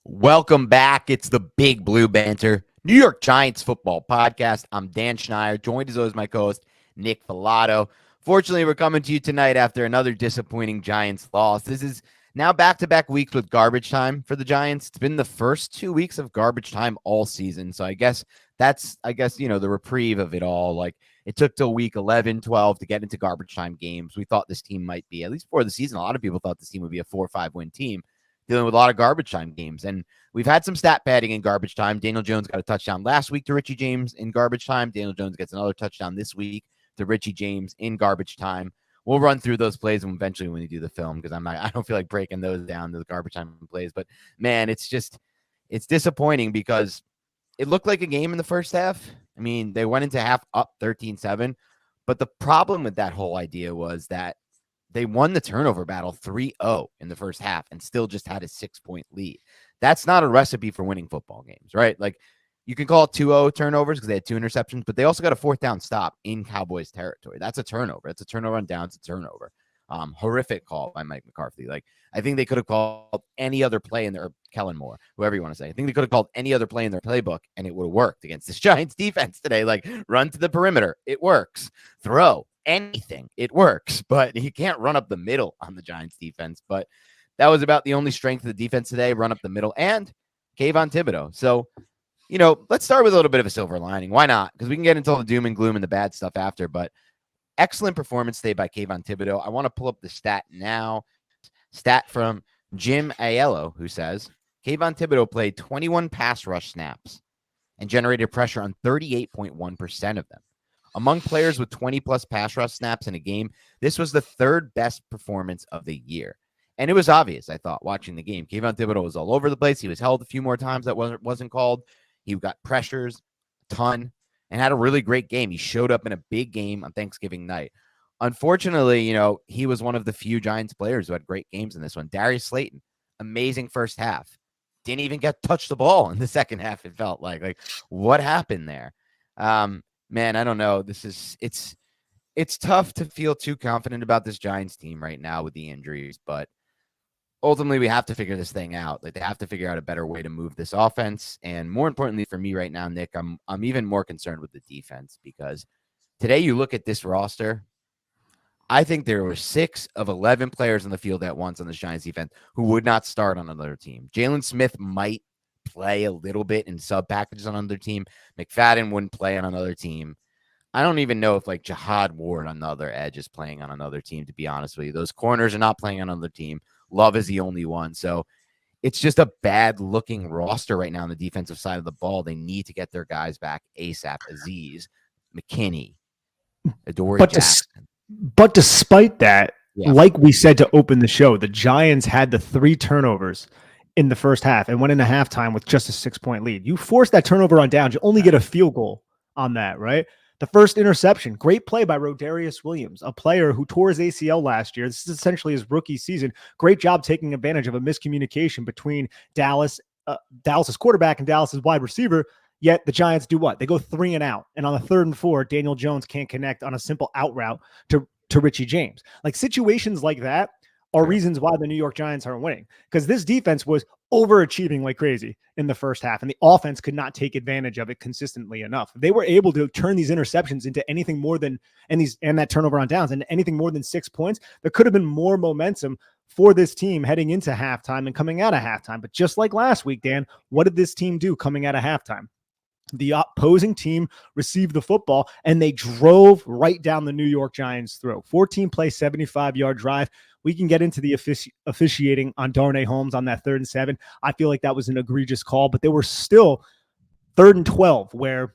Welcome back. It's the Big Blue Banter, New York Giants football podcast. I'm Dan Schneider, joined as always my co-host, Nick Filato. Fortunately, we're coming to you tonight after another disappointing Giants loss. This is now back-to-back weeks with garbage time for the Giants. It's been the first 2 weeks of garbage time all season. So I guess that's, the reprieve of it all. Like, it took till week 11, 12 to get into garbage time games. We thought this team might be, at least before the season, a lot of people thought this team would be a 4 or 5 win team, dealing with a lot of garbage time games. And we've had some stat padding in garbage time. Daniel Jones got a touchdown last week to Richie James in garbage time. Daniel Jones gets another touchdown this week to Richie James in garbage time. We'll run through those plays eventually when we do the film, because I don't feel like breaking those down, those garbage time plays. But man, it's disappointing because it looked like a game in the first half. I mean, they went into half up 13-7. But the problem with that whole idea was that they won the turnover battle 3-0 in the first half and still just had a 6-point lead. That's not a recipe for winning football games, right? Like, you can call it 2-0 turnovers because they had 2 interceptions, but they also got a 4th down stop in Cowboys territory. That's a turnover. It's a turnover on downs. It's a turnover. Horrific call by Mike McCarthy. Like, I think they could have called any other play in their Kellen Moore, whoever you want to say. I think they could have called any other play in their playbook and it would have worked against this Giants defense today. Like, run to the perimeter. It works. Throw anything. It works, but you can't run up the middle on the Giants defense. But that was about the only strength of the defense today, run up the middle and Kayvon Thibodeau. So, let's start with a little bit of a silver lining. Why not? Because we can get into all the doom and gloom and the bad stuff after, but excellent performance today by Kayvon Thibodeau. I want to pull up the stat now. Stat from Jim Aiello, who says Kayvon Thibodeau played 21 pass rush snaps and generated pressure on 38.1% of them. Among players with 20-plus pass rush snaps in a game, this was the 3rd best performance of the year. And it was obvious, I thought, watching the game. Kayvon Thibodeau was all over the place. He was held a few more times that wasn't called. He got pressures a ton and had a really great game. He showed up in a big game on Thanksgiving night. Unfortunately, he was one of the few Giants players who had great games in this one. Darius Slayton, amazing first half. Didn't even get touch the ball in the second half, it felt like. Like, what happened there? Man, I don't know. It's tough to feel too confident about this Giants team right now with the injuries, but ultimately we have to figure this thing out. Like, they have to figure out a better way to move this offense. And more importantly for me right now, Nick, I'm even more concerned with the defense, because today you look at this roster, I think there were 6 of 11 players on the field at once on the Giants defense who would not start on another team. Jalen Smith might play a little bit in sub packages on another team. McFadden wouldn't play on another team. I don't even know if, like, Jihad Ward on the other edge is playing on another team, to be honest with you. Those corners are not playing on another team. Love is the only one. So it's just a bad-looking roster right now on the defensive side of the ball. They need to get their guys back ASAP. Azeez, McKinney, Adoree Jackson. But despite that, Yeah. like we said to open the show, the Giants had the 3 turnovers in the first half and went into halftime with just a 6-point lead. You force that turnover on downs, you only get a field goal on that, right? The first interception, great play by Rodarius Williams, a player who tore his ACL last year. This is essentially his rookie season. Great job taking advantage of a miscommunication between Dallas's quarterback and Dallas's wide receiver. Yet the Giants do what? They go 3 and out. And on the 3rd and 4, Daniel Jones can't connect on a simple out route to Richie James. Like, situations like that are reasons why the New York Giants aren't winning, because this defense was overachieving like crazy in the first half, and the offense could not take advantage of it consistently enough. They were able to turn these interceptions into anything more than, and that turnover on downs, into anything more than 6 points. There could have been more momentum for this team heading into halftime and coming out of halftime. But just like last week, Dan, what did this team do coming out of halftime? The opposing team received the football and they drove right down the New York Giants' throat. 14-play, 75-yard drive. We can get into the officiating on Darnay Holmes on that 3rd and 7. I feel like that was an egregious call, but there were still 3rd and 12 where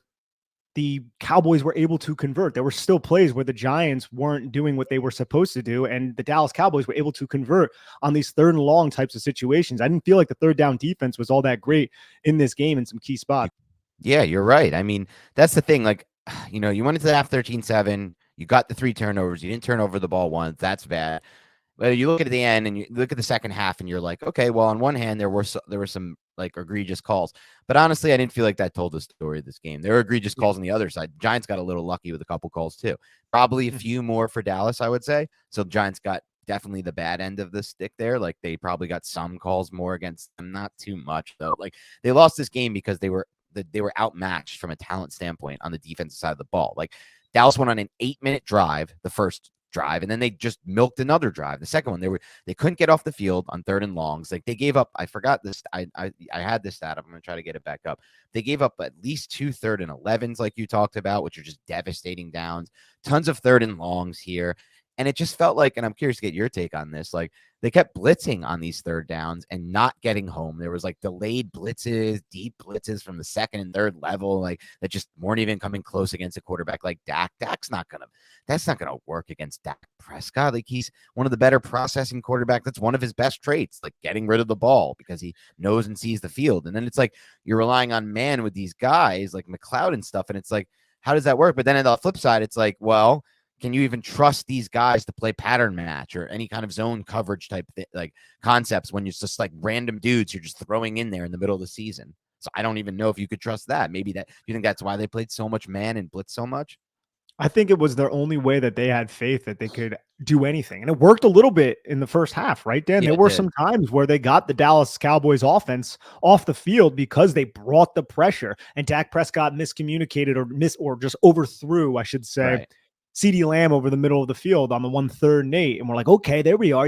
the Cowboys were able to convert. There were still plays where the Giants weren't doing what they were supposed to do, and the Dallas Cowboys were able to convert on these 3rd and long types of situations. I didn't feel like the 3rd down defense was all that great in this game in some key spots. Yeah, you're right. I mean, that's the thing. Like, you went into the half 13-7. You got the 3 turnovers. You didn't turn over the ball once. That's bad. But you look at the end and you look at the second half and you're like, okay, well, on one hand, there were some like egregious calls. But honestly, I didn't feel like that told the story of this game. There were egregious calls on the other side. Giants got a little lucky with a couple calls too. Probably a few more for Dallas, I would say. So the Giants got definitely the bad end of the stick there. Like they probably got some calls more against them, not too much though. Like they lost this game because they were outmatched from a talent standpoint on the defensive side of the ball. Like Dallas went on an 8-minute drive, the first drive, and then they just milked another drive. The second one, they couldn't get off the field on 3rd and longs. Like they gave up. I forgot this. I had this stat. I'm gonna try to get it back up. They gave up at least 2 3rd and 11s, like you talked about, which are just devastating downs. Tons of 3rd and longs here. And it just felt like, and I'm curious to get your take on this, like they kept blitzing on these 3rd downs and not getting home. There was like delayed blitzes, deep blitzes from the 2nd and 3rd level, like that just weren't even coming close against a quarterback like Dak. That's not gonna work against Dak Prescott. Like he's one of the better processing quarterback. That's one of his best traits, like getting rid of the ball because he knows and sees the field. And then it's like you're relying on man with these guys like McLeod and stuff. And it's like, how does that work? But then on the flip side, it's like, well, can you even trust these guys to play pattern match or any kind of zone coverage type like concepts when you're just like random dudes you're just throwing in there in the middle of the season? So I don't even know if you could trust that. Maybe that you think that's why they played so much man and blitz so much. I think it was their only way that they had faith that they could do anything. And it worked a little bit in the first half, right, Dan? Yeah, There it were did. some times where they got the Dallas Cowboys offense off the field because they brought the pressure and Dak Prescott miscommunicated or just overthrew, I should say, Right. CeeDee Lamb over the middle of the field on the 1/3 and 8. And we're like, okay, there we are.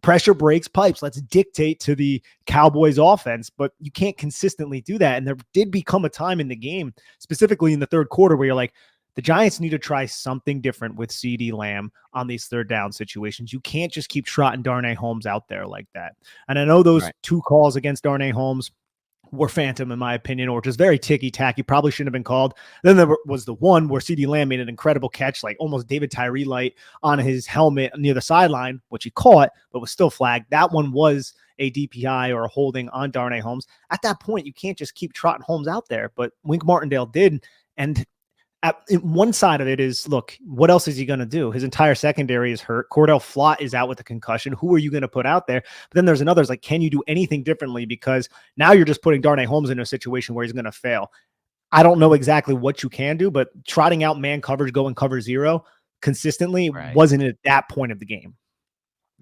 Pressure breaks pipes. Let's dictate to the Cowboys offense. But you can't consistently do that. And there did become a time in the game, specifically in the 3rd quarter, where you're like, the Giants need to try something different with CeeDee Lamb on these 3rd down situations. You can't just keep trotting Darnay Holmes out there like that. And I know those Right. 2 calls against Darnay Holmes were phantom, in my opinion, or just very ticky-tacky. Probably shouldn't have been called. Then there was the one where CeeDee Lamb made an incredible catch, like almost David Tyree light on his helmet near the sideline, which he caught, but was still flagged. That one was a DPI or a holding on Darnay Holmes. At that point, you can't just keep trotting Holmes out there, but Wink Martindale did. And one side of it is, look, what else is he going to do? His entire secondary is hurt. Cordell Flott is out with a concussion. Who are you going to put out there? But then there's another, like, can you do anything differently? Because now you're just putting Darnay Holmes in a situation where he's going to fail. I don't know exactly what you can do, but trotting out man coverage, going cover 0 consistently Right. wasn't at that point of the game.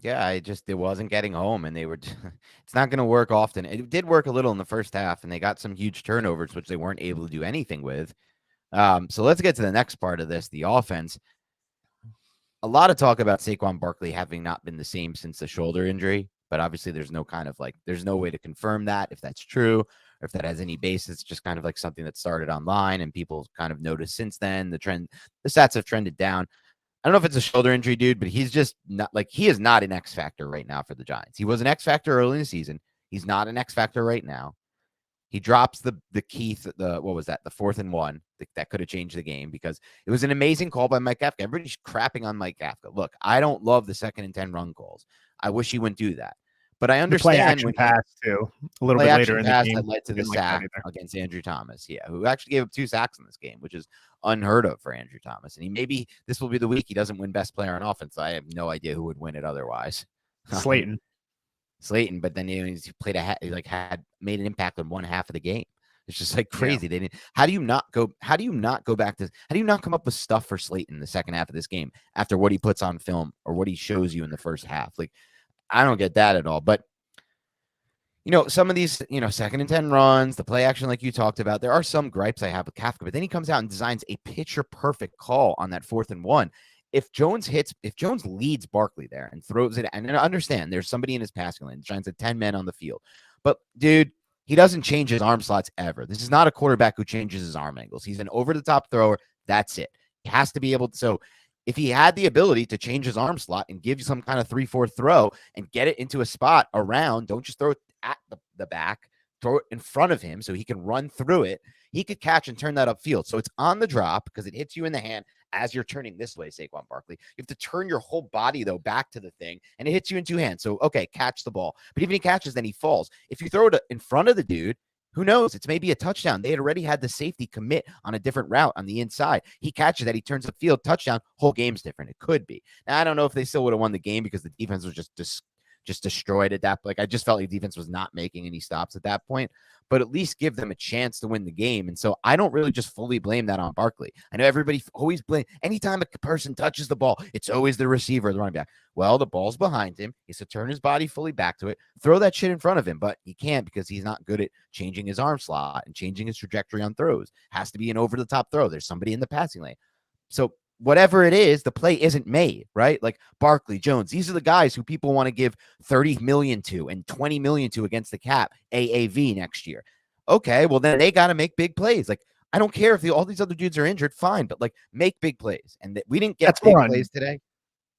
Yeah, it wasn't getting home, and they were. It's not going to work often. It did work a little in the first half, and they got some huge turnovers, which they weren't able to do anything with. So let's get to the next part of this, the offense. A lot of talk about Saquon Barkley having not been the same since the shoulder injury, but obviously there's no way to confirm that if that's true or if that has any basis. It's just kind of like something that started online and people kind of noticed since then. The stats have trended down. I don't know if it's a shoulder injury, dude, but he's just not he is not an X factor right now for the Giants. He was an X factor early in the season. He's not an X factor right now. He drops the key, what was that? The 4th and 1 that could have changed the game because it was an amazing call by Mike Kafka. Everybody's crapping on Mike Kafka. Look, I don't love the 2nd and 10 run calls. I wish he wouldn't do that. But I The play understand action when pass too, a little play bit action later in the pass game. that led to the Didn't like that sack either. against Andrew Thomas, who actually gave up 2 sacks in this game, which is unheard of for Andrew Thomas. And maybe this will be the week he doesn't win best player on offense. I have no idea who would win it otherwise. Slayton, but then he played had made an impact on one half of the game. It's just like crazy. Yeah. They didn't. How do you not go back to? How do you not come up with stuff for Slayton in the second half of this game after what he puts on film or what he shows you in the first half? Like, I don't get that at all. But some of these, 2nd and 10 runs, the play action, like you talked about, there are some gripes I have with Kafka. But then he comes out and designs a picture perfect call on that 4th and 1. If Jones leads Barkley there and throws it, and I understand there's somebody in his passing lane, the Giants had 10 men on the field, but dude, he doesn't change his arm slots ever. This is not a quarterback who changes his arm angles. He's an over-the-top thrower. That's it. He has to be able to. So if he had the ability to change his arm slot and give you some kind of 3-4 throw and get it into a spot around, don't just throw it at the back, throw it in front of him so he can run through it. He could catch and turn that upfield. So it's on the drop because it hits you in the hand as you're turning this way, Saquon Barkley. You have to turn your whole body, though, back to the thing, and it hits you in 2 hands. So, okay, catch the ball. But even he catches, then he falls. If you throw it in front of the dude, who knows? It's maybe a touchdown. They had already had the safety commit on a different route on the inside. He catches that. He turns upfield, touchdown. Whole game's different. It could be. Now, I don't know if they still would have won the game because the defense was just just destroyed at that. Like I just felt like defense was not making any stops at that point, but at least give them a chance to win the game. And so I don't really just fully blame that on Barkley. I know everybody always blame anytime a person touches the ball, it's always the receiver, the running back. Well, the ball's behind him. He has to turn his body fully back to it, throw that shit in front of him, but he can't because he's not good at changing his arm slot and changing his trajectory on throws. Has to be an over the top throw. There's somebody in the passing lane. So whatever it is, the play isn't made, right? Like Barkley, Jones, these are the guys who people want to give 30 million to and 20 million to against the cap AAV next year. Okay, well then they got to make big plays. Like I don't care if all these other dudes are injured, fine, but like make big plays. And we didn't get big plays today.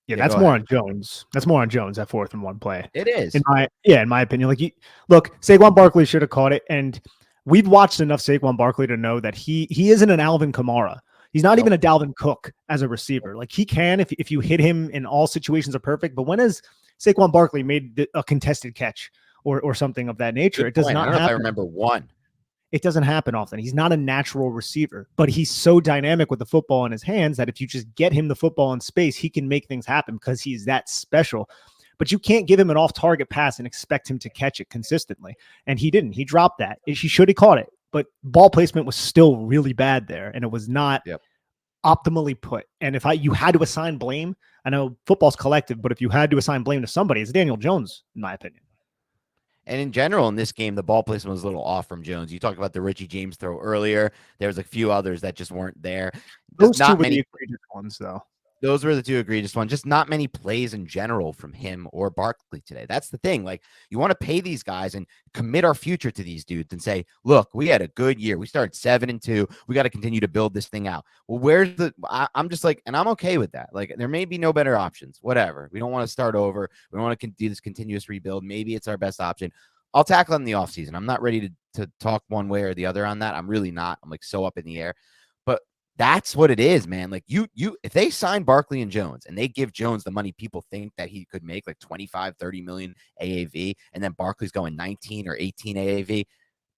Yeah, that's more on Jones. That's more on Jones, that 4th and 1 play. It is. In my opinion. Like look, Saquon Barkley should have caught it. And we've watched enough Saquon Barkley to know that he isn't an Alvin Kamara. He's not even a Dalvin Cook as a receiver. Like he can, if you hit him in all situations are perfect. But when has Saquon Barkley made a contested catch or something of that nature? It does not happen. I remember one. It doesn't happen often. He's not a natural receiver, but he's so dynamic with the football in his hands that if you just get him the football in space, he can make things happen because he's that special. But you can't give him an off-target pass and expect him to catch it consistently. And he didn't. He dropped that. He should have caught it. But ball placement was still really bad there, and it was not optimally put. And if you had to assign blame, I know football's collective, but if you had to assign blame to somebody, it's Daniel Jones, in my opinion. And in general, in this game, the ball placement was a little off from Jones. You talked about the Richie James throw earlier. There was a few others that just weren't there. Those not many egregious ones, though. Those were the two egregious ones. Just not many plays in general from him or Barkley today. That's the thing. Like, you want to pay these guys and commit our future to these dudes and say, look, we had a good year. We started 7-2. We got to continue to build this thing out. Well, where's I'm just like, and I'm okay with that. Like, there may be no better options. Whatever. We don't want to start over. We don't want to do this continuous rebuild. Maybe it's our best option. I'll tackle it in the offseason. I'm not ready to talk one way or the other on that. I'm really not. I'm like so up in the air. But that's what it is, man. Like if they sign Barkley and Jones and they give Jones the money people think that he could make, like 25, 30 million AAV, and then Barkley's going 19 or 18 AAV,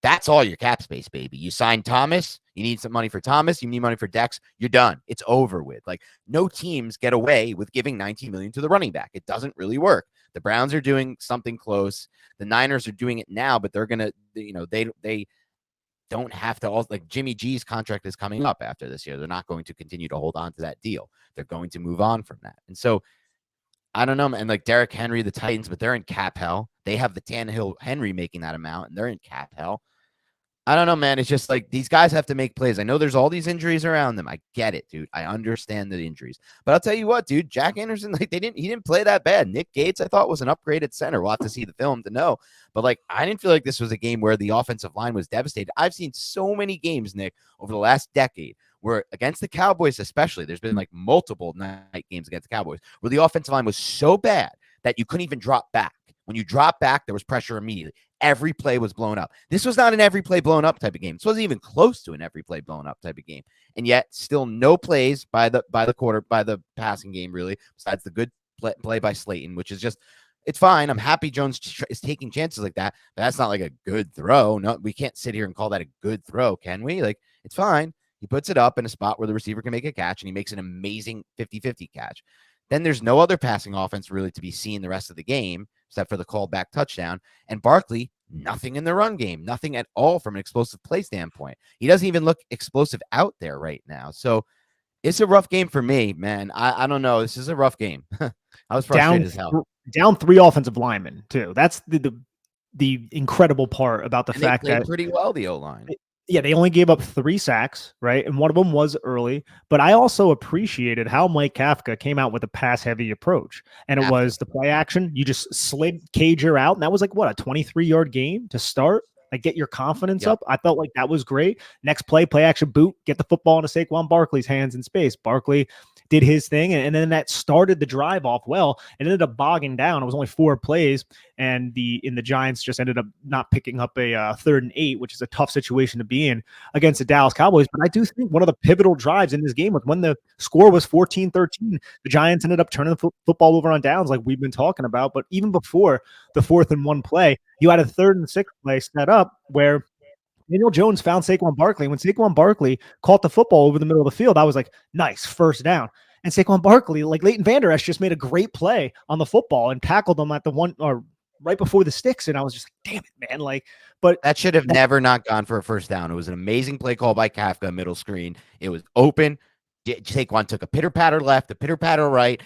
that's all your cap space, baby. You sign Thomas, you need some money for Thomas, you need money for Dex, you're done. It's over with. Like no teams get away with giving 19 million to the running back. It doesn't really work. The Browns are doing something close. The Niners are doing it now, but they're going to, they don't have to also, like Jimmy G's contract is coming up after this year. They're not going to continue to hold on to that deal. They're going to move on from that. And so I don't know, man. Like Derrick Henry, the Titans, but they're in cap hell. They have the Tannehill Henry making that amount, and they're in cap hell. I don't know, man. It's just like these guys have to make plays. I know there's all these injuries around them. I get it, dude. I understand the injuries. But I'll tell you what, dude, Jack Anderson, like he didn't play that bad. Nick Gates, I thought, was an upgrade at center. We'll have to see the film to know. But like I didn't feel like this was a game where the offensive line was devastated. I've seen so many games, Nick, over the last decade where against the Cowboys, especially, there's been like multiple night games against the Cowboys where the offensive line was so bad that you couldn't even drop back. When you drop back, there was pressure immediately. Every play was blown up. This was not an every play blown up type of game. This wasn't even close to an every play blown up type of game. And yet still no plays by the passing game, really, besides the good play by Slayton, which is just, it's fine. I'm happy Jones is taking chances like that, but that's not like a good throw. No, we can't sit here and call that a good throw, can we? Like, it's fine. He puts it up in a spot where the receiver can make a catch, and he makes an amazing 50-50 catch. Then there's no other passing offense really to be seen the rest of the game, except for the callback touchdown. And Barkley, nothing in the run game, nothing at all from an explosive play standpoint. He doesn't even look explosive out there right now. So it's a rough game for me, man. I don't know. This is a rough game. I was frustrated as hell. Down 3 offensive linemen, too. That's the incredible part about the fact that pretty well, the O-line. Yeah, they only gave up 3 sacks, right? And one of them was early. But I also appreciated how Mike Kafka came out with a pass-heavy approach. And it was the play action. You just slid Cager out. And that was like, what, a 23-yard game to start? Like, get your confidence up. I felt like that was great. Next play action boot, get the football into Saquon Barkley's hands in space. Barkley did his thing, and then that started the drive off well. It ended up bogging down. It was only 4 plays, and the Giants just ended up not picking up a 3rd and 8, which is a tough situation to be in against the Dallas Cowboys. But I do think one of the pivotal drives in this game was when the score was 14-13. The Giants ended up turning the football over on downs like we've been talking about. But even before the 4th and 1 play, you had a 3rd and 6 play set up where Daniel Jones found Saquon Barkley. When Saquon Barkley caught the football over the middle of the field, I was like, nice, first down. And Saquon Barkley, like Leighton Vander Esch, just made a great play on the football and tackled him at the one or right before the sticks. And I was just like, damn it, man. Like, but That should have never not gone for a first down. It was an amazing play call by Kafka, middle screen. It was open. Saquon took a pitter patter left, a pitter patter right,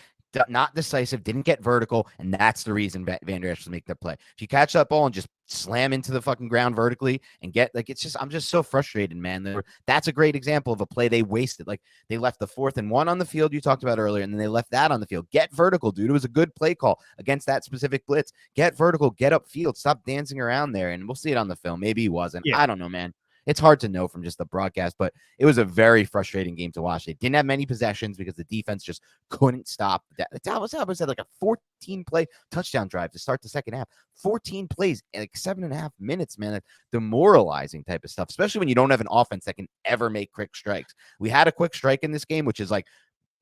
not decisive, didn't get vertical, and that's the reason Van Der Esch was make that play. If you catch that ball and just slam into the fucking ground vertically and get like, it's just, I'm just so frustrated, man. That's a great example of a play they wasted. Like they left the 4th and 1 on the field you talked about earlier, and then they left that on the field. Get vertical, dude. It was a good play call against that specific blitz. Get vertical, get upfield, stop dancing around there, and we'll see it on the film. Maybe he wasn't. yeah, I don't know, man. It's hard to know from just the broadcast, but it was a very frustrating game to watch. They didn't have many possessions because the defense just couldn't stop. Dallas Cowboys had like a 14-play touchdown drive to start the second half. 14 plays in like 7.5 minutes, man. That's demoralizing type of stuff, especially when you don't have an offense that can ever make quick strikes. We had a quick strike in this game, which is like,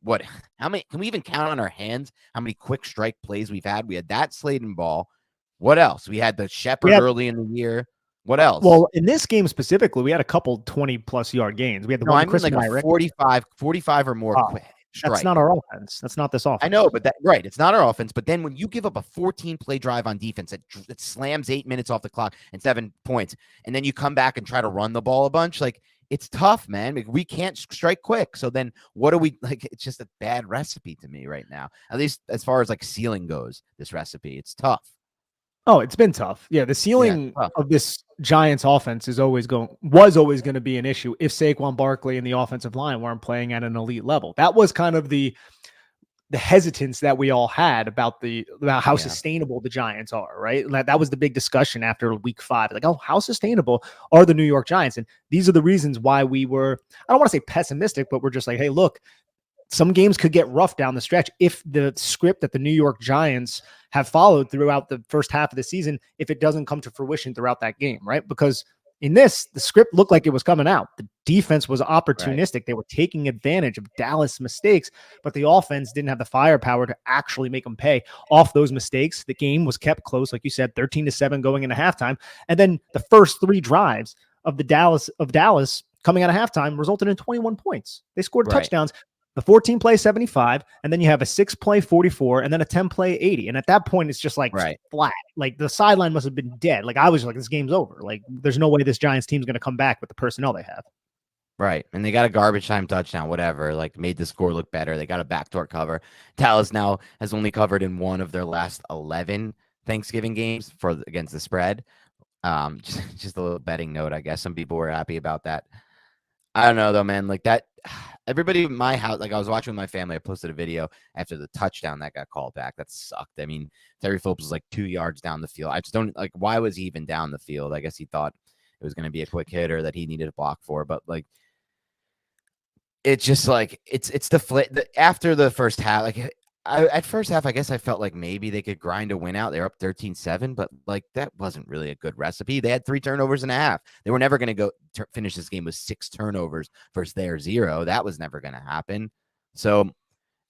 what? How many? Can we even count on our hands how many quick strike plays we've had? We had that Sladen ball. What else? We had the Shepherd early in the year. What else? Well, in this game specifically, we had a couple 20-plus yard gains. We had the one Chris like a 45 or more quick strike. That's not our offense. That's not this offense. I know, but it's not our offense. But then when you give up a 14-play drive on defense that slams 8 minutes off the clock and 7 points, and then you come back and try to run the ball a bunch, like it's tough, man. Like, we can't strike quick. So then what do we like? It's just a bad recipe to me right now, at least as far as like ceiling goes. This recipe, it's tough. Oh, it's been tough. Yeah, the ceiling of this Giants offense was always going to be an issue if Saquon Barkley and the offensive line weren't playing at an elite level. That was kind of the hesitance that we all had about how sustainable the Giants are, right? That was the big discussion after week 5. Like, oh, how sustainable are the New York Giants? And these are the reasons why we were, I don't want to say pessimistic, but we're just like, hey, look, some games could get rough down the stretch if the script that the New York Giants have followed throughout the first half of the season, if it doesn't come to fruition throughout that game, right? Because in this, the script looked like it was coming out. The defense was opportunistic. Right. They were taking advantage of Dallas mistakes, but the offense didn't have the firepower to actually make them pay off those mistakes. The game was kept close, like you said, 13-7 going into halftime. And then the first 3 drives of Dallas coming out of halftime resulted in 21 points. They scored touchdowns. The 14-play 75, and then you have a 6-play 44, and then a 10-play 80. And at that point, it's just like flat. Like the sideline must have been dead. Like I was like, this game's over. Like there's no way this Giants team's going to come back with the personnel they have. Right. And they got a garbage time touchdown, whatever, like made the score look better. They got a backdoor cover. Dallas now has only covered in one of their last 11 Thanksgiving games against the spread. Just a little betting note, I guess. Some people were happy about that. I don't know though, man. Like that, everybody in my house, like I was watching with my family. I posted a video after the touchdown that got called back. That sucked. I mean, Terry Phillips was like 2 yards down the field. I just don't like, why was he even down the field? I guess he thought it was going to be a quick hit or that he needed a block for, but like, it's just like, it's after the first half, like at first half, I guess I felt like maybe they could grind a win out. They're up 13-7, but like that wasn't really a good recipe. They had 3 turnovers and a half. They were never going to finish this game with 6 turnovers versus their 0. That was never going to happen. So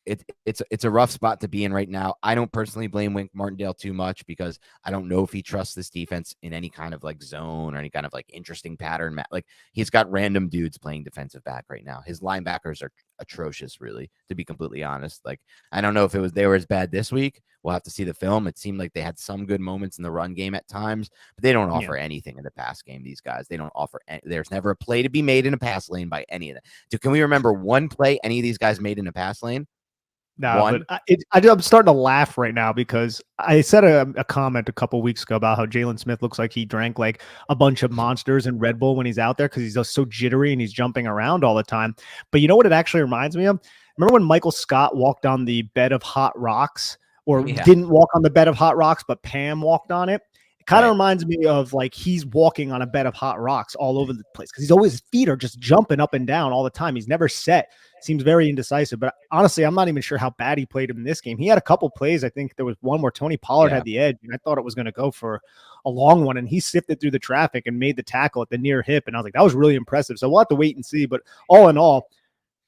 it's a rough spot to be in right now. I don't personally blame Wink Martindale too much because I don't know if he trusts this defense in any kind of like zone or any kind of like interesting pattern. Like he's got random dudes playing defensive back right now. His linebackers are atrocious, really, to be completely honest. Like I don't know if they were as bad this week. We'll have to see the film. It seemed like they had some good moments in the run game at times, but they don't offer anything in the pass game. These guys, they don't offer. There's never a play to be made in a pass lane by any of them. So can we remember one play any of these guys made in a pass lane? No, but I'm starting to laugh right now because I said a comment a couple weeks ago about how Jalen Smith looks like he drank like a bunch of Monsters and Red Bull when he's out there because he's just so jittery and he's jumping around all the time. But you know what it actually reminds me of? Remember when Michael Scott walked on the bed of hot rocks or didn't walk on the bed of hot rocks, but Pam walked on it? It kind of reminds me of like he's walking on a bed of hot rocks all over the place because his feet are just jumping up and down all the time. He's never set. Seems very indecisive, but honestly, I'm not even sure how bad he played him in this game. He had a couple plays. I think there was one where Tony Pollard had the edge, and I thought it was going to go for a long one, and he sifted through the traffic and made the tackle at the near hip, and I was like, that was really impressive. So we'll have to wait and see, but all in all,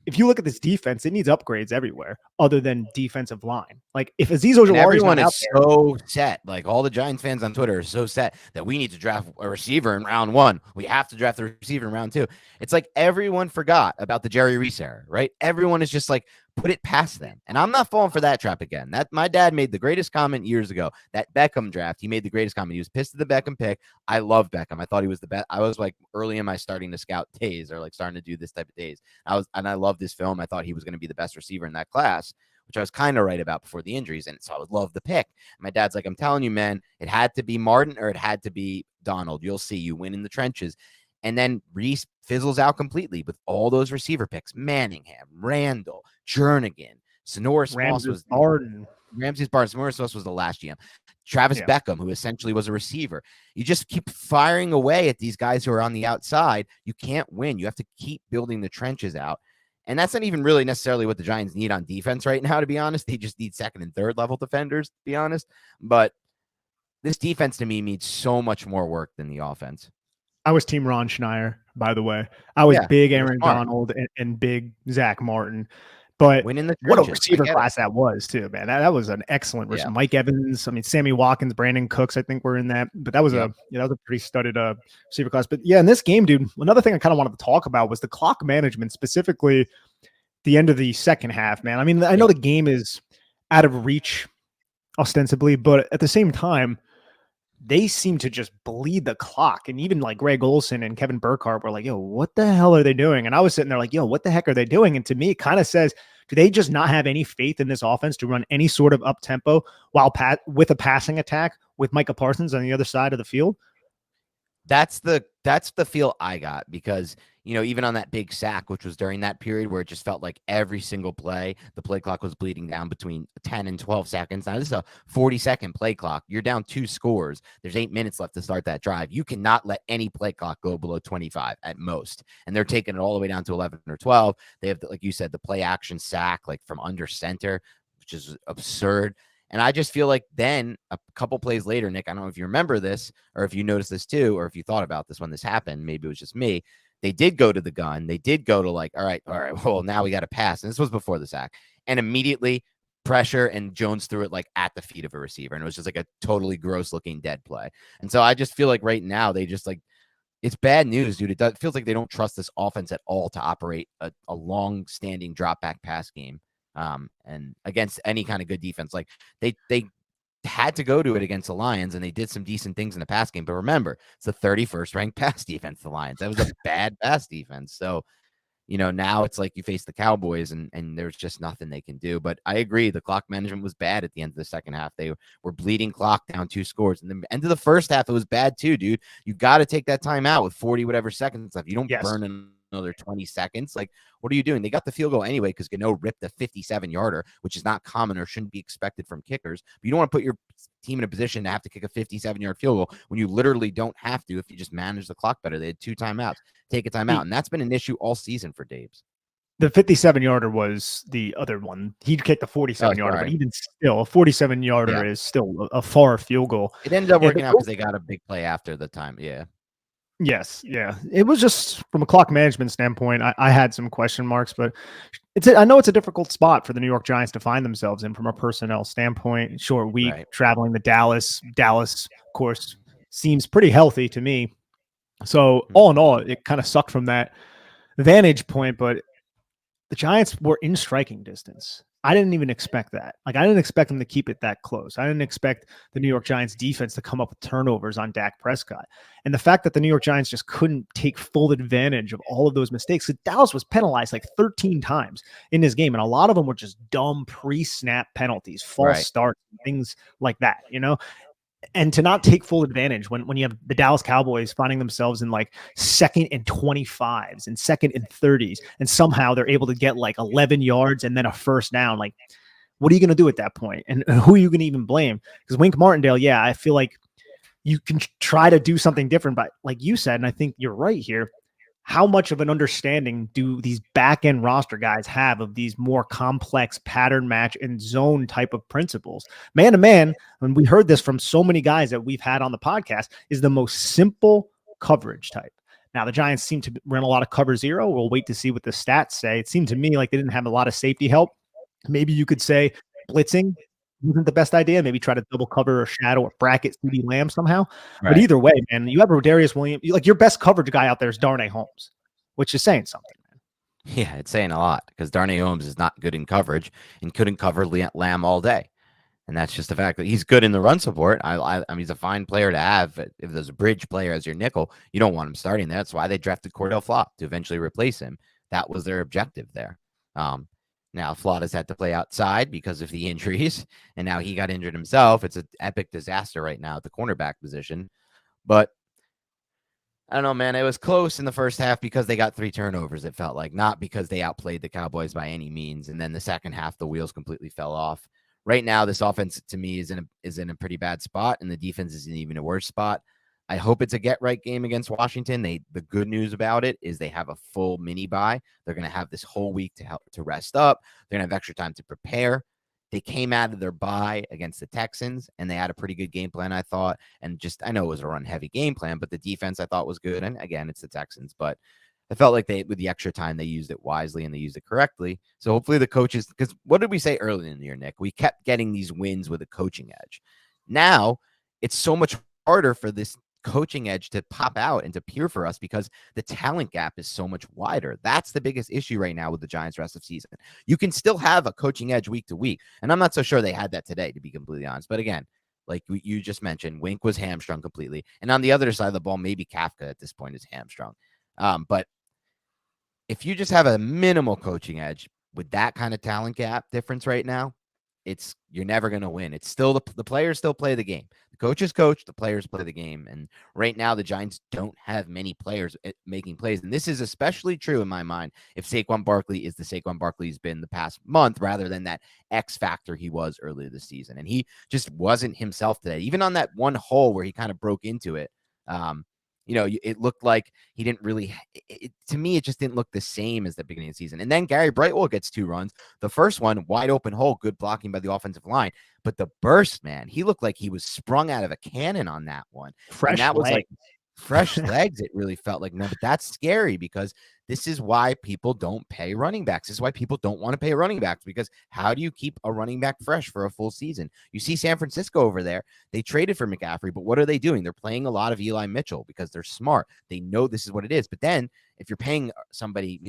if you look at this defense, it needs upgrades everywhere other than defensive line. Like if Azeez Ojulari's not out there, so set. Like all the Giants fans on Twitter are so set that we need to draft a receiver in round 1. We have to draft the receiver in round 2. It's like everyone forgot about the Jerry Reese era, right? Everyone is just like put it past them. And I'm not falling for that trap again. That my dad made the greatest comment years ago. That Beckham draft, he made the greatest comment. He was pissed at the Beckham pick. I love Beckham. I thought he was the best. I was like early in my starting to scout days, or like starting to do this type of days. I loved this film. I thought he was going to be the best receiver in that class, which I was kind of right about before the injuries. And so I would love the pick. My dad's like, I'm telling you, man, it had to be Martin or it had to be Donald. You'll see, you win in the trenches. And then Reese fizzles out completely with all those receiver picks: Manningham, Randall, Jernigan, Sonoris Moss was Ramsey's Barnes. Sonoris Moss was the last GM. Travis Beckham, who essentially was a receiver. You just keep firing away at these guys who are on the outside. You can't win. You have to keep building the trenches out. And that's not even really necessarily what the Giants need on defense right now, to be honest. They just need second and third level defenders, to be honest. But this defense to me needs so much more work than the offense. I was team Ron Schneier, by the way. I was big Aaron Donald and big Zach Martin. But what a receiver class that was, too, man. That was an excellent receiver. Mike Evans, I mean, Sammy Watkins, Brandon Cooks, I think were in that. But that was a pretty studded receiver class. But yeah, in this game, dude, another thing I kind of wanted to talk about was the clock management, specifically the end of the second half, man. I mean, I know the game is out of reach, ostensibly, but at the same time, they seem to just bleed the clock. And even like Greg Olson and Kevin Burkhardt were like, yo, what the hell are they doing? And I was sitting there like, yo, what the heck are they doing? And to me, it kind of says, do they just not have any faith in this offense to run any sort of up tempo while with a passing attack with Micah Parsons on the other side of the field? That's the feel I got, because, you know, even on that big sack, which was during that period where it just felt like every single play, the play clock was bleeding down between 10 and 12 seconds. Now, this is a 40-second play clock. You're down 2 scores. There's 8 minutes left to start that drive. You cannot let any play clock go below 25 at most. And they're taking it all the way down to 11 or 12. They have, like you said, the play action sack, like from under center, which is absurd. And I just feel like then a couple plays later, Nick, I don't know if you remember this or if you noticed this too, or if you thought about this when this happened. Maybe it was just me. They did go to the gun. They did go to like, all right, well, now we got to pass. And this was before the sack. And immediately pressure, and Jones threw it like at the feet of a receiver. And it was just like a totally gross looking dead play. And so I just feel like right now they just like, it's bad news, dude. It feels like they don't trust this offense at all to operate a long standing drop back pass game. And against any kind of good defense. Like they had to go to it against the Lions, and they did some decent things in the pass game. But remember, it's the 31st ranked pass defense, the Lions. That was a bad pass defense. So, you know, now it's like you face the Cowboys and there's just nothing they can do. But I agree, the clock management was bad at the end of the second half. They were bleeding clock down 2 scores. And the end of the first half, it was bad too, dude. You got to take that time out with 40 whatever seconds left. You don't burn another 20 seconds. Like, what are you doing? They got the field goal anyway because Gano ripped a 57-yarder, which is not common or shouldn't be expected from kickers. But you don't want to put your team in a position to have to kick a 57-yard field goal when you literally don't have to if you just manage the clock better. They had 2 timeouts. Take a timeout, and that's been an issue all season for Daves. The 57-yarder was the other one. He'd kicked a 47-yarder, but even still, a 47-yarder is still a far field goal. It ended up working out because they got a big play after the time. Yeah. Yes, yeah. It was just from a clock management standpoint, I had some question marks, but I know it's a difficult spot for the New York Giants to find themselves in from a personnel standpoint. Short week, traveling to Dallas. Dallas, of course, seems pretty healthy to me. So all in all, it kind of sucked from that vantage point, but the Giants were in striking distance. I didn't even expect that. Like, I didn't expect them to keep it that close. I didn't expect the New York Giants defense to come up with turnovers on Dak Prescott. And the fact that the New York Giants just couldn't take full advantage of all of those mistakes. Dallas was penalized like 13 times in this game. And a lot of them were just dumb pre-snap penalties, false starts, things like that, you know? And to not take full advantage when you have the Dallas Cowboys finding themselves in like 2nd and 25s and 2nd and 30s, and somehow they're able to get like 11 yards and then a first down. Like, what are you going to do at that point? And who are you going to even blame? Because Wink Martindale, I feel like you can try to do something different, but like you said, and I think you're right here, how much of an understanding do these back-end roster guys have of these more complex pattern match and zone type of principles? Man-to-man, and we heard this from so many guys that we've had on the podcast, is the most simple coverage type. Now, the Giants seem to run a lot of cover zero. We'll wait to see what the stats say. It seemed to me like they didn't have a lot of safety help. Maybe you could say blitzing wasn't the best idea. Maybe try to double cover or shadow or bracket CeeDee Lamb somehow. Right. But either way, man, you have Rodarius Williams. Like, your best coverage guy out there is Darnay Holmes, which is saying something, man. Yeah, it's saying a lot because Darnay Holmes is not good in coverage and couldn't cover Lamb all day. And that's just the fact that he's good in the run support. I mean, he's a fine player to have. If there's a bridge player as your nickel, you don't want him starting there. That's why they drafted Cordell Flott to eventually replace him. That was their objective there. Um, Now Flott has had to play outside because of the injuries, and now he got injured himself. It's an epic disaster right now at the cornerback position. But I don't know, man. It was close in the first half because they got 3 turnovers, it felt like, not because they outplayed the Cowboys by any means. And then the second half, the wheels completely fell off. Right now, this offense to me is in a pretty bad spot, and the defense is in even a worse spot. I hope it's a get right game against Washington. The good news about it is they have a full mini bye. They're going to have this whole week to rest up. They're going to have extra time to prepare. They came out of their bye against the Texans, and they had a pretty good game plan, I thought. And just, I know it was a run heavy game plan, but the defense I thought was good. And again, it's the Texans, but I felt like with the extra time, they used it wisely and they used it correctly. So hopefully the coaches, because what did we say early in the year, Nick? We kept getting these wins with a coaching edge. Now it's so much harder for this coaching edge to pop out and to appear for us because the talent gap is so much wider. That's the biggest issue right now with the Giants rest of season. You can still have a coaching edge week to week. And I'm not so sure they had that today, to be completely honest. But again, like you just mentioned, Wink was hamstrung completely. And on the other side of the ball, maybe Kafka at this point is hamstrung. But if you just have a minimal coaching edge with that kind of talent gap difference right now, you're never going to win. It's still the players still play the game. The coaches coach, the players play the game. And right now, the Giants don't have many players making plays. And this is especially true in my mind if Saquon Barkley is the Saquon Barkley he's been the past month rather than that X factor he was earlier this season. And he just wasn't himself today. Even on that one hole where he kind of broke into it, it looked like he didn't really, to me, it just didn't look the same as the beginning of the season. And then Gary Brightwell gets 2 runs. The first one, wide open hole, good blocking by the offensive line. But the burst, man, he looked like he was sprung out of a cannon on that one. And that was like fresh legs. It really felt like, no, but that's scary because this is why people don't pay running backs. This is why people don't want to pay running backs because how do you keep a running back fresh for a full season? You see San Francisco over there. They traded for McCaffrey, but what are they doing? They're playing a lot of Eli Mitchell because they're smart. They know this is what it is. But then if you're paying somebody,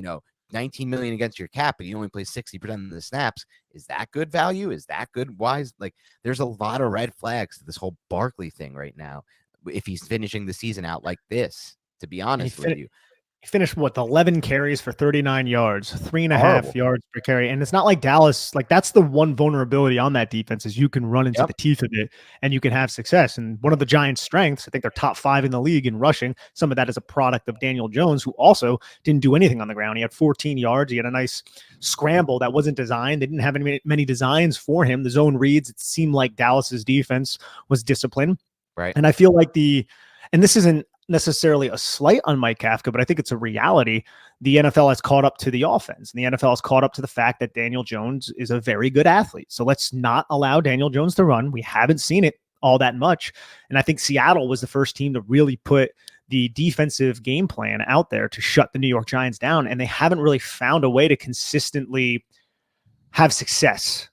19 million against your cap and you only play 60% of the snaps, is that good value? Is that good wise? Like there's a lot of red flags to this whole Barkley thing right now. If he's finishing the season out like this, to be honest with you. He finished 11 carries for 39 yards, 3.5 Horrible. yards per carry. And it's not like Dallas, like that's the one vulnerability on that defense is you can run into the teeth of it and you can have success. And one of the Giants' strengths, I think they're top 5 in the league in rushing. Some of that is a product of Daniel Jones, who also didn't do anything on the ground. He had 14 yards. He had a nice scramble that wasn't designed. They didn't have many designs for him. The zone reads, it seemed like Dallas's defense was disciplined. Right. And I feel like and this isn't necessarily a slight on Mike Kafka, but I think it's a reality. The NFL has caught up to the offense, and the NFL has caught up to the fact that Daniel Jones is a very good athlete. So let's not allow Daniel Jones to run. We haven't seen it all that much. And I think Seattle was the first team to really put the defensive game plan out there to shut the New York Giants down. And they haven't really found a way to consistently have success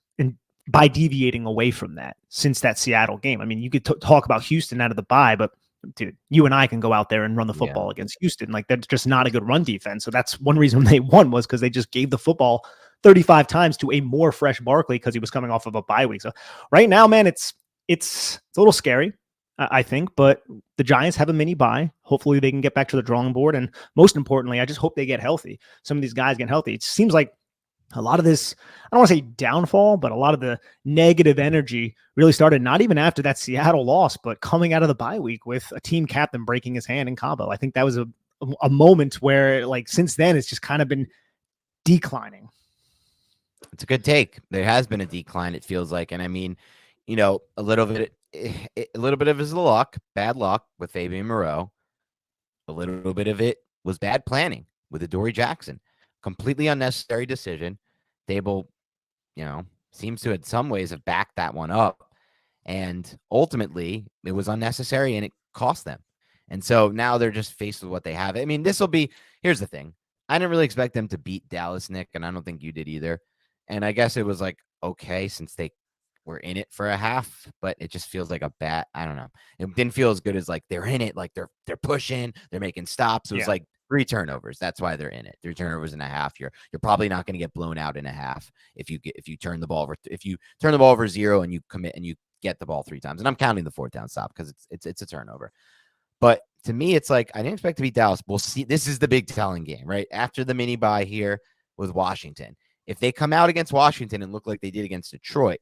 by deviating away from that since that Seattle game. I mean, you could talk about Houston out of the bye, but dude, you and I can go out there and run the football against Houston. Like that's just not a good run defense. So that's one reason they won was because they just gave the football 35 times to a more fresh Barkley because he was coming off of a bye week. So right now, man, it's a little scary, I think, but the Giants have a mini bye. Hopefully they can get back to the drawing board. And most importantly, I just hope they get healthy. Some of these guys get healthy. It seems like a lot of this, I don't want to say downfall, but a lot of the negative energy really started not even after that Seattle loss, but coming out of the bye week with a team captain breaking his hand in Cabo. I think that was a moment where, like, since then, it's just kind of been declining. It's a good take. There has been a decline, it feels like. And I mean, a little bit of it is luck, bad luck with Fabian Moreau. A little bit of it was bad planning with Adoree Jackson. Completely unnecessary decision. Dable, seems to in some ways have backed that one up. And ultimately, it was unnecessary and it cost them. And so now they're just faced with what they have. I mean, here's the thing. I didn't really expect them to beat Dallas, Nick, and I don't think you did either. And I guess it was like, okay, since they were in it for a half, but it just feels like a bat. I don't know. It didn't feel as good as like they're in it, like they're pushing, they're making stops. It was like 3 turnovers. That's why they're in it. 3 turnovers and a half. You're probably not going to get blown out in a half if you turn the ball over. If you turn the ball over 0 and you commit and you get the ball 3 times. And I'm counting the 4th down stop because it's a turnover. But to me, it's like I didn't expect to beat Dallas. We'll see. This is the big telling game, right? After the mini bye here with Washington. If they come out against Washington and look like they did against Detroit,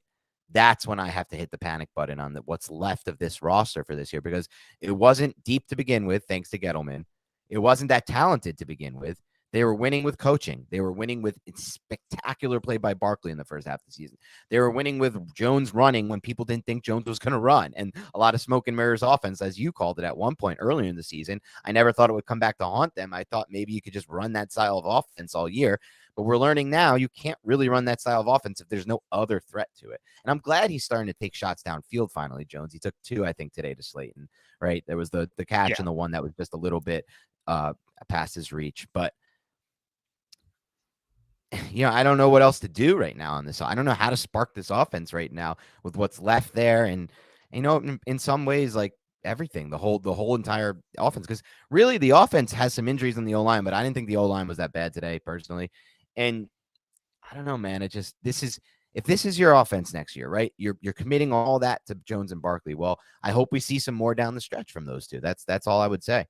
that's when I have to hit the panic button on what's left of this roster for this year, because it wasn't deep to begin with, thanks to Gettleman. It wasn't that talented to begin with. They were winning with coaching. They were winning with spectacular play by Barkley in the first half of the season. They were winning with Jones running when people didn't think Jones was going to run, and a lot of smoke and mirrors offense, as you called it at one point earlier in the season. I never thought it would come back to haunt them. I thought maybe you could just run that style of offense all year. But we're learning now you can't really run that style of offense if there's no other threat to it. And I'm glad he's starting to take shots downfield finally, Jones. He took 2, I think, today to Slayton, right? There was the catch and the one that was just a little bit past his reach. But, I don't know what else to do right now on this. I don't know how to spark this offense right now with what's left there. And, in some ways, like, everything, the whole entire offense, because really the offense has some injuries on the O-line, but I didn't think the O-line was that bad today personally. And I don't know, man. If this is your offense next year, right? You're committing all that to Jones and Barkley. Well, I hope we see some more down the stretch from those two. That's all I would say.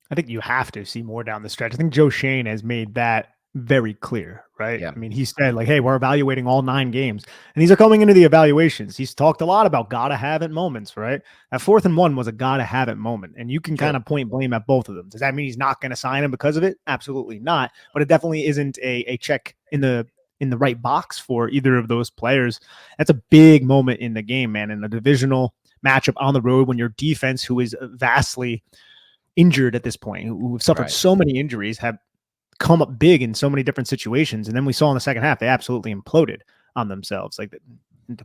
I think you have to see more down the stretch. I think Joe Shane has made that very clear, right? Yeah. I mean, he said like, hey, we're evaluating all 9 games. And these are coming into the evaluations. He's talked a lot about gotta have it moments, right? That 4th and 1 was a gotta have it moment. And you can kind of point blame at both of them. Does that mean he's not going to sign him because of it? Absolutely not. But it definitely isn't a check in the right box for either of those players. That's a big moment in the game, man. In a divisional matchup on the road when your defense, who is vastly injured at this point, who have suffered so many injuries, have come up big in so many different situations. And then we saw in the second half, they absolutely imploded on themselves. Like,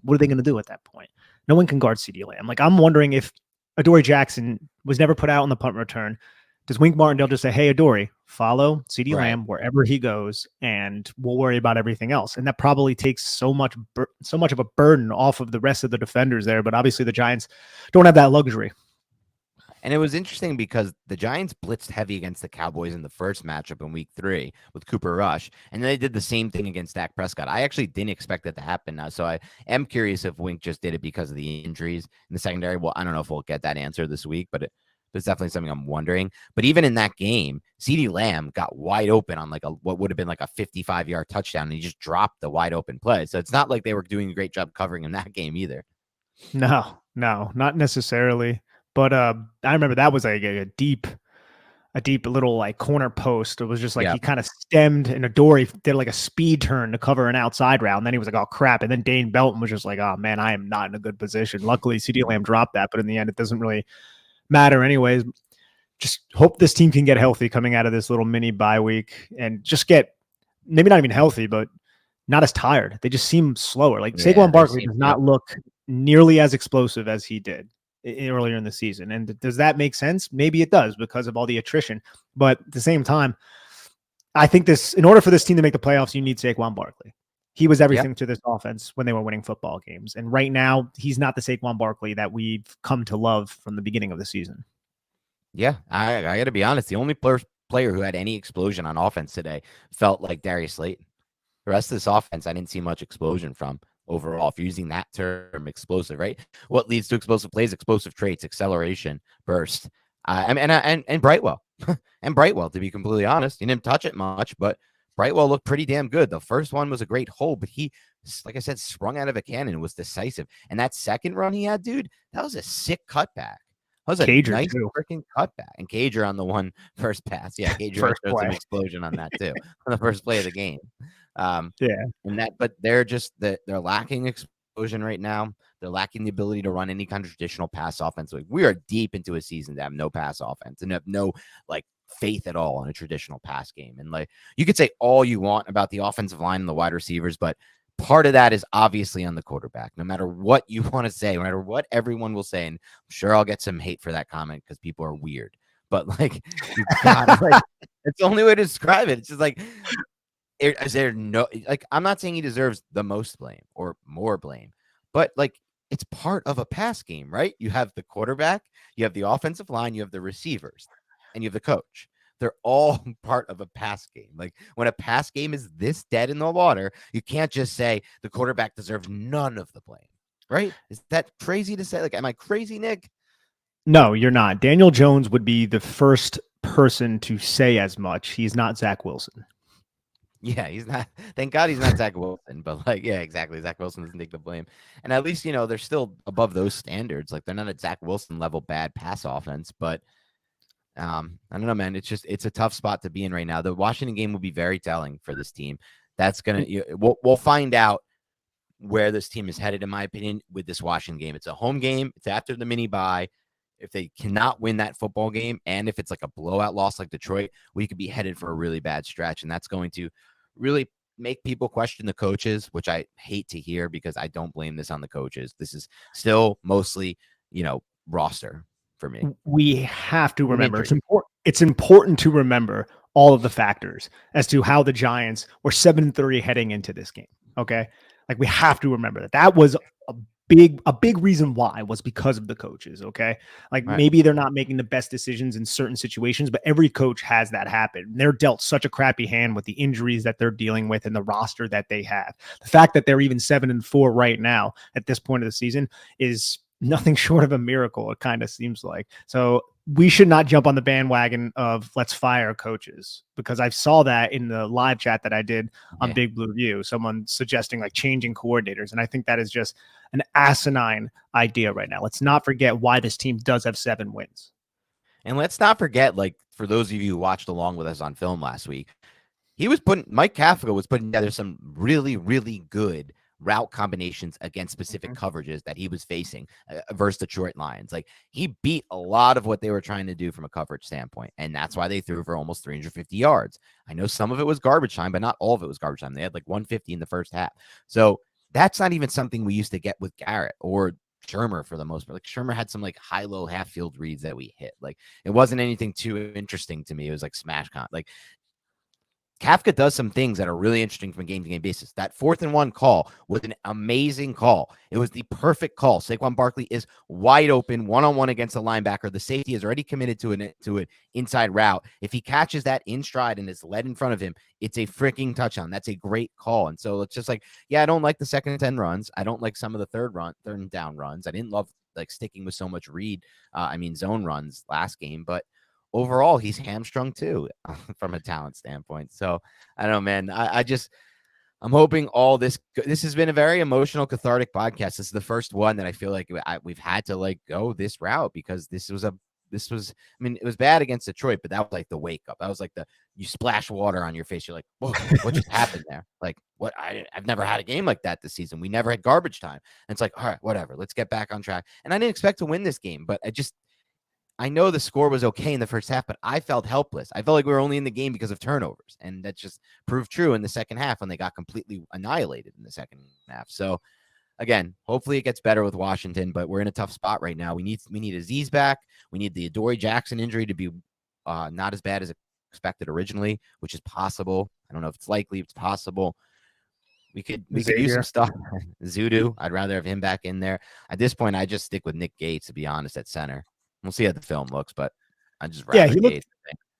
what are they going to do at that point? No one can guard CeeDee Lamb. Like, I'm wondering if Adoree Jackson was never put out on the punt return. Does Wink Martindale just say, hey, Adoree, follow CeeDee Lamb wherever he goes, and we'll worry about everything else? And that probably takes so much of a burden off of the rest of the defenders there. But obviously the Giants don't have that luxury. And it was interesting because the Giants blitzed heavy against the Cowboys in the first matchup in week 3 with Cooper Rush. And then they did the same thing against Dak Prescott. I actually didn't expect that to happen now. So I am curious if Wink just did it because of the injuries in the secondary. Well, I don't know if we'll get that answer this week, but it's definitely something I'm wondering. But even in that game, CeeDee Lamb got wide open on what would have been like a 55-yard touchdown, and he just dropped the wide open play. So it's not like they were doing a great job covering in that game either. No, not necessarily. But I remember that was like a deep little like corner post. It was just like he kind of stemmed, and Adoree did like a speed turn to cover an outside route. And then he was like, oh crap. And then Dane Belton was just like, oh man, I am not in a good position. Luckily, CeeDee Lamb dropped that, but in the end, it doesn't really matter anyways. Just hope this team can get healthy coming out of this little mini bye week and just get maybe not even healthy, but not as tired. They just seem slower. Like Saquon Barkley does not look nearly as explosive as he did earlier in the season. And does that make sense? Maybe it does because of all the attrition. But at the same time, I think in order for this team to make the playoffs, you need Saquon Barkley. He was everything to this offense when they were winning football games. And right now, he's not the Saquon Barkley that we've come to love from the beginning of the season. Yeah, I got to be honest. The only player who had any explosion on offense today felt like Darius Slayton. The rest of this offense, I didn't see much explosion from overall. If you're using that term, explosive, right? What leads to explosive plays, explosive traits, acceleration, burst, and Brightwell, and Brightwell. To be completely honest, he didn't touch it much, but Brightwell looked pretty damn good. The first one was a great hole, but he, like I said, sprung out of a cannon, was decisive. And that second run he had, dude, that was a sick cutback. That was a Cager nice too. freaking cutback. And Cager on the one first pass. Yeah, Cager showed some explosion on that too, on the first play of the game. But they're lacking explosion right now. They're lacking the ability to run any kind of traditional pass offense. Like, we are deep into a season to have no pass offense and have no faith at all in a traditional pass game. And you could say all you want about the offensive line and the wide receivers, but part of that is obviously on the quarterback. No matter what you want to say, no matter what everyone will say, and I'm sure I'll get some hate for that comment because people are weird. But you got it's the only way to describe it. It's just is there no I'm not saying he deserves the most blame or more blame, but it's part of a pass game, right? You have the quarterback, you have the offensive line, you have the receivers, and you have the coach. they're all part of a pass game. Like when a pass game is this dead in the water, you can't just say the quarterback deserves none of the blame, right? Is that crazy to say? Like, am I crazy, Nick? No, you're not. Daniel Jones would be the first person to say as much. He's not Zach Wilson. Yeah, he's not. Thank God he's not Zach Wilson. But like, yeah, exactly. Zach Wilson doesn't take the blame, and at least they're still above those standards. Like they're not a Zach Wilson level bad pass offense, but I don't know, man. It's a tough spot to be in right now. The Washington game will be very telling for this team. That's we'll find out where this team is headed, in my opinion, with this Washington game. It's a home game. It's after the mini bye. If they cannot win that football game, and if it's like a blowout loss like Detroit, we could be headed for a really bad stretch, and that's going to really make people question the coaches, which I hate to hear because I don't blame this on the coaches. This is still mostly, roster for me. We have to remember it's important to remember all of the factors as to how the Giants were 7-3 heading into this game. Okay. Like we have to remember that was a big reason why was because of the coaches. Okay. Like Right. Maybe they're not making the best decisions in certain situations, but every coach has that happen. They're dealt such a crappy hand with the injuries that they're dealing with and the roster that they have. The fact that they're even 7-4 right now at this point of the season is nothing short of a miracle, it kind of seems like. So we should not jump on the bandwagon of let's fire coaches, because I saw that in the live chat that I did on Big Blue View, someone suggesting like changing coordinators. And I think that is just an asinine idea right now. Let's not forget why this team does have 7 wins. And let's not forget, like, for those of you who watched along with us on film last week, Mike Kafka was putting together some really, really good route combinations against specific coverages that he was facing versus Detroit Lions. Like he beat a lot of what they were trying to do from a coverage standpoint. And that's why they threw for almost 350 yards. I know some of it was garbage time, but not all of it was garbage time. They had like 150 in the first half. So that's not even something we used to get with Garrett or Shermer for the most part. Like Shermer had some like high-low half field reads that we hit. Like it wasn't anything too interesting to me. It was like smash con. Like Kafka does some things that are really interesting from a game-to-game basis. That 4th and 1 call was an amazing call. It was the perfect call. Saquon Barkley is wide open, one-on-one against the linebacker. The safety is already committed to an inside route. If he catches that in stride and is led in front of him, it's a freaking touchdown. That's a great call. And so it's just like, yeah, I don't like the 2nd and 10 runs. I don't like some of the third and down runs. I didn't love like sticking with so much zone runs last game, but overall, he's hamstrung too from a talent standpoint. So I don't know, man. I'm hoping all this has been a very emotional, cathartic podcast. This is the first one that I feel like we've had to like go this route because it was bad against Detroit, but that was like the wake up. That was like you splash water on your face. You're like, whoa, what just happened there? Like what? I've never had a game like that this season. We never had garbage time. And it's like, all right, whatever, let's get back on track. And I didn't expect to win this game, but I know the score was okay in the first half, but I felt helpless. I felt like we were only in the game because of turnovers. And that just proved true in the second half when they got completely annihilated in the second half. So again, hopefully it gets better with Washington, but we're in a tough spot right now. We need Aziz back. We need the Adoree Jackson injury to be not as bad as expected originally, which is possible. I don't know if it's likely, it's possible. We could use some stuff. Zudu, I'd rather have him back in there. At this point, I just stick with Nick Gates, to be honest, at center. We'll see how the film looks, but I just rather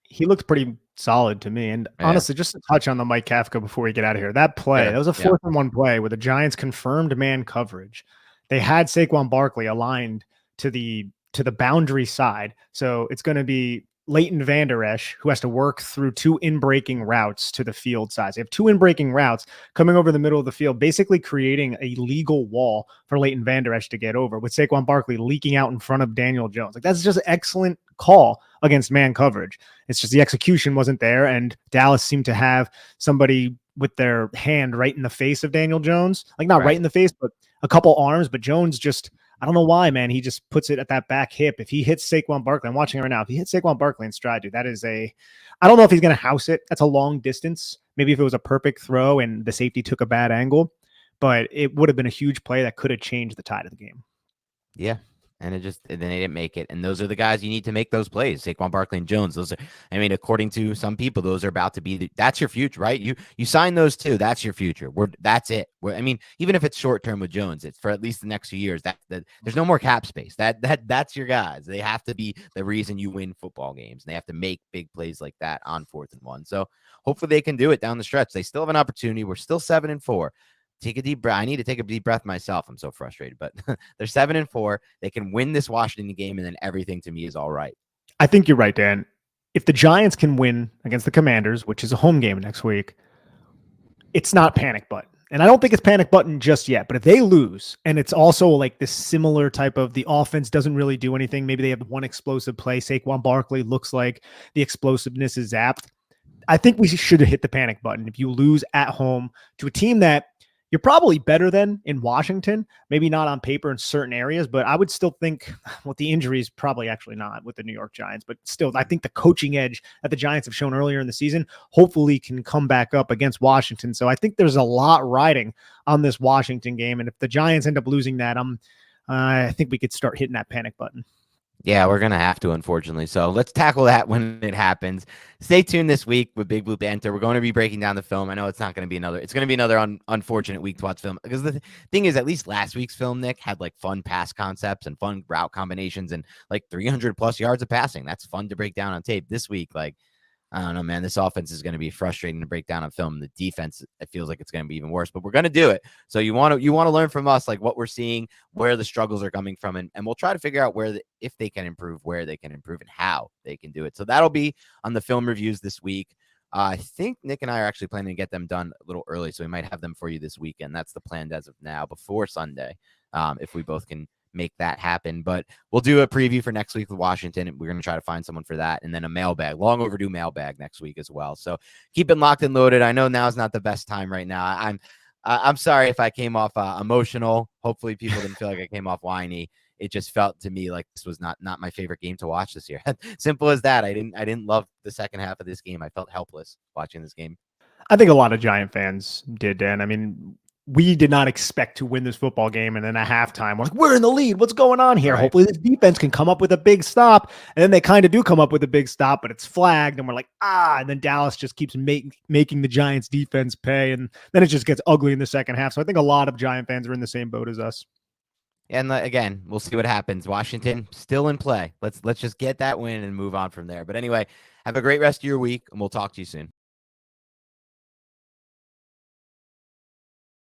he looked pretty solid to me. And honestly, just to touch on the Mike Kafka before we get out of here, that play, that was a 4th and 1 play where the Giants confirmed man coverage. They had Saquon Barkley aligned to the boundary side. So it's going to be Leighton Vander Esch, who has to work through 2 in-breaking routes to the field side. They have 2 in-breaking routes coming over the middle of the field, basically creating a legal wall for Leighton Vander Esch to get over, with Saquon Barkley leaking out in front of Daniel Jones. Like that's just an excellent call against man coverage. It's just the execution wasn't there, and Dallas seemed to have somebody with their hand right in the face of Daniel Jones. Like not right in the face, but a couple arms, but Jones just, I don't know why, man. He just puts it at that back hip. If he hits Saquon Barkley, I'm watching it right now. If he hits Saquon Barkley in stride, dude, that is I don't know if he's going to house it. That's a long distance. Maybe if it was a perfect throw and the safety took a bad angle, but it would have been a huge play that could have changed the tide of the game. Yeah. and then they didn't make it. And those are the guys you need to make those plays. Saquon Barkley and Jones. Those are, I mean, according to some people, those are about to be that's your future, right? You sign those two, that's your future. That's it. I mean, even if it's short term with Jones, it's for at least the next few years. That there's no more cap space. That's your guys. They have to be the reason you win football games. And they have to make big plays like that on 4th and 1. So hopefully they can do it down the stretch. They still have an opportunity. We're still 7-4. Take a deep breath. I need to take a deep breath myself. I'm so frustrated, but they're 7-4. They can win this Washington game, and then everything to me is all right. I think you're right, Dan. If the Giants can win against the Commanders, which is a home game next week, it's not panic button. And I don't think it's panic button just yet. But if they lose, and it's also like this similar type of the offense doesn't really do anything. Maybe they have one explosive play. Saquon Barkley looks like the explosiveness is zapped. I think we should have hit the panic button. If you lose at home to a team that you're probably better than in Washington, maybe not on paper in certain areas, but I would still think with the injuries, probably actually not with the New York Giants, but still, I think the coaching edge that the Giants have shown earlier in the season hopefully can come back up against Washington. So I think there's a lot riding on this Washington game. And if the Giants end up losing that, I think we could start hitting that panic button. Yeah, we're going to have to, unfortunately. So let's tackle that when it happens. Stay tuned this week with Big Blue Banter. We're going to be breaking down the film. I know it's not going to be it's going to be another unfortunate week to watch film, because the thing is, at least last week's film, Nick, had like fun pass concepts and fun route combinations and like 300 plus yards of passing. That's fun to break down on tape. This week, like, I don't know, man. This offense is going to be frustrating to break down on film. The defense, it feels like it's going to be even worse, but we're going to do it. So you want to learn from us, like what we're seeing, where the struggles are coming from, and we'll try to figure out if they can improve, where they can improve, and how they can do it. So that'll be on the film reviews this week. I think Nick and I are actually planning to get them done a little early, so we might have them for you this weekend. That's the plan as of now, before Sunday, if we both can make that happen. But we'll do a preview for next week with Washington, and we're going to try to find someone for that, and then a mailbag, long overdue mailbag next week as well. So keep it locked and loaded. I know now is not the best time right now. I'm sorry if I came off emotional. Hopefully people didn't feel like I came off whiny. It just felt to me like this was not my favorite game to watch this year. Simple as that. I didn't love the second half of this game. I felt helpless watching this game. I think a lot of Giant fans did, Dan. I mean, we did not expect to win this football game, and then at halftime, we're like, we're in the lead. What's going on here? Right. Hopefully this defense can come up with a big stop. And then they kind of do come up with a big stop, but it's flagged, and we're like, and then Dallas just keeps making the Giants defense pay, and then it just gets ugly in the second half. So I think a lot of Giant fans are in the same boat as us. And again, we'll see what happens. Washington still in play. Let's just get that win and move on from there. But anyway, have a great rest of your week, and we'll talk to you soon.